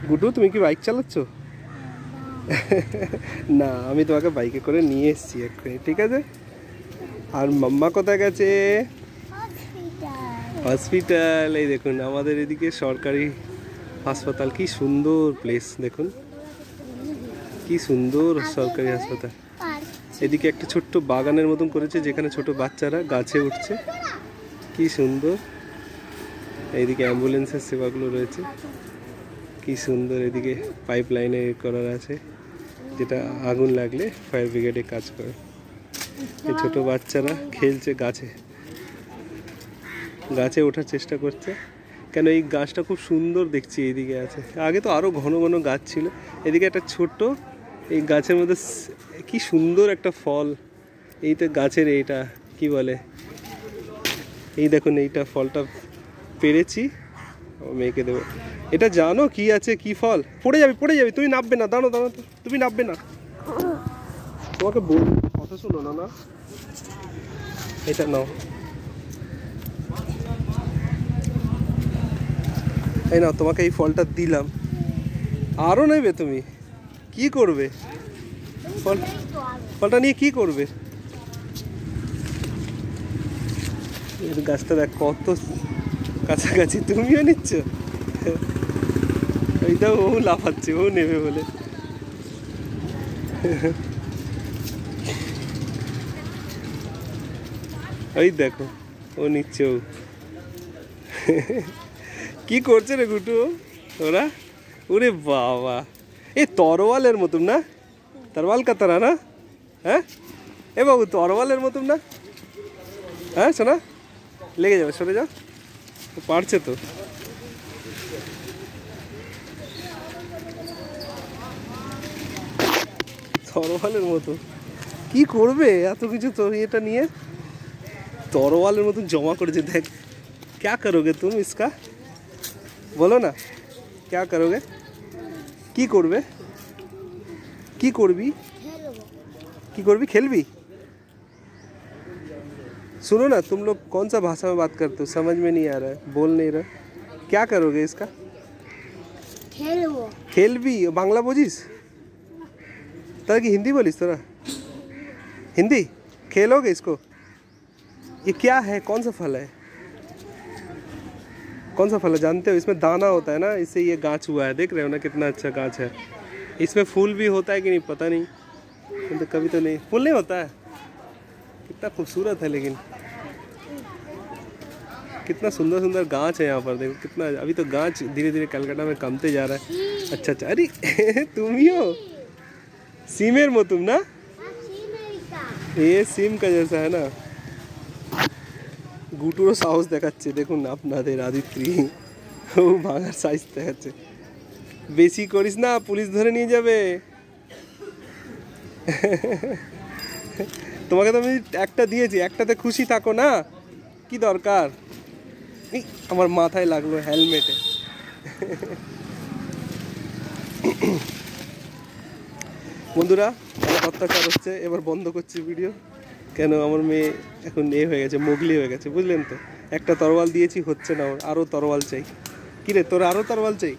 গুড্ডু তুমি কি বাইক চালাচ্ছ? না, আমি তোমাকে বাইকে করে নিয়ে এসেছি এক্ষুনি, ঠিক আছে? আর মাম্মা কোথায় গেছে? হসপিটাল। এই দেখুন আমাদের এদিকে সরকারি হাসপাতাল, কি সুন্দর প্লেস দেখুন, কি সুন্দর সরকারি হাসপাতাল। এদিকে একটা ছোট্ট বাগানের মতন করেছে যেখানে ছোট বাচ্চারা গাছে উঠছে, কি সুন্দর। এইদিকে অ্যাম্বুলেন্সের সেবাগুলো রয়েছে, কি সুন্দর। এদিকে পাইপ লাইনে করার আছে যেটা আগুন লাগলে ফায়ার ব্রিগেডে কাজ করে। এই ছোট বাচ্চারা খেলছে গাছে, গাছে ওঠার চেষ্টা করছে। কেন এই গাছটা খুব সুন্দর দেখছি, এইদিকে আছে, আগে তো আরও ঘন ঘন গাছ ছিল। এদিকে একটা ছোট্ট, এই গাছের মধ্যে কি সুন্দর একটা ফল। এইটা গাছের এইটা কি বলে, এই দেখুন এইটা ফলটা পেরেছি, মেয়েকে দেবো। এটা জানো কি আছে, কি ফল? পড়ে যাবে পড়ে যাবে, তুমি নামবে না, দাঁড়ো দাঁড়ো, তুমি নামবে না, তোমাকে বল, কথা শোনো না। না এটা নাও, এই নাও, তোমাকে এই ফলটা দিলাম, আরও নেবে তুমি? কি করবে ফলটা নিয়ে, কি করবে? এর গাছটা দেখ কত কাছাকাছি, তুমিও নিচ্ছ? এইটা ও লাফাচ্ছে, ও নেবে বলে। ওই দেখো ও নিচ্ছে, ও কি করছে রে গুটু ওরা? ওরে বাবা, এই তরোয়ালের মতন না, তরোয়াল কাতারা না? হ্যাঁ এ বাবু, তরোয়ালের মতন না? হ্যাঁ শোনা, লেগে যাবে, সরে যাও, পারছে তো। তরোয়ালের মতো কি করবে এত কিছু, তো এটা নিয়ে তরোয়ালের মতন জমা করেছে। দেখ, क्या करोगे तुम इसका, বলো না, क्या करोगे? কি করবে, কি করবি, কি করবি, খেলবি? सुनो ना, तुम लोग कौन सा भाषा में बात करते हो, समझ में नहीं आ रहा है, बोल नहीं रहा। क्या करोगे इसका? खेलबी। बांग्ला बोझिस তোরা কি हिंदी बोलिस? तोरा हिंदी? खेलोगे इसको? ये क्या है, कौन सा फल है, कौन सा फल है जानते हो? इसमें दाना होता है ना, इससे ये गाछ हुआ है, देख रहे हो ना कितना अच्छा गाछ है। इसमें फूल भी होता है कि नहीं पता नहीं, तो कभी तो नहीं, फूल नहीं होता है। कितना खूबसूरत है, लेकिन कितना सुंदर सुंदर गाछ है यहाँ पर, देखो कितना। अभी तो गाछ धीरे धीरे कलकत्ता में कमते जा रहा है। अच्छा अच्छा, अरे तुम ही हो, सीमेर मो तुम ना, ये सीम का जैसा है ना। গুটুরও সাহস দেখাচ্ছে, দেখুন আপনাদের আদিত্রি, ও ভাঙার সাইজ দেখাচ্ছে। বেশি করিস না, পুলিশ ধরে নিয়ে যাবে। তোমাকে তো আমি একটা দিয়েছি, একটাতে খুশি থাকো না, কি দরকার? আমার মাথায় লাগলো হেলমেটে। বন্ধুরা, আমার অত্যাচার হচ্ছে, এবার বন্ধ করছি ভিডিও। কেন, আমার মেয়ে এখন এ হয়ে গেছে, মোগলি হয়ে গেছে, বুঝলেন তো। একটা তরোয়াল দিয়েছি, হচ্ছে না, ওর আরও তরোয়াল চাই। কিরে, তোর আরও তরোয়াল চাই?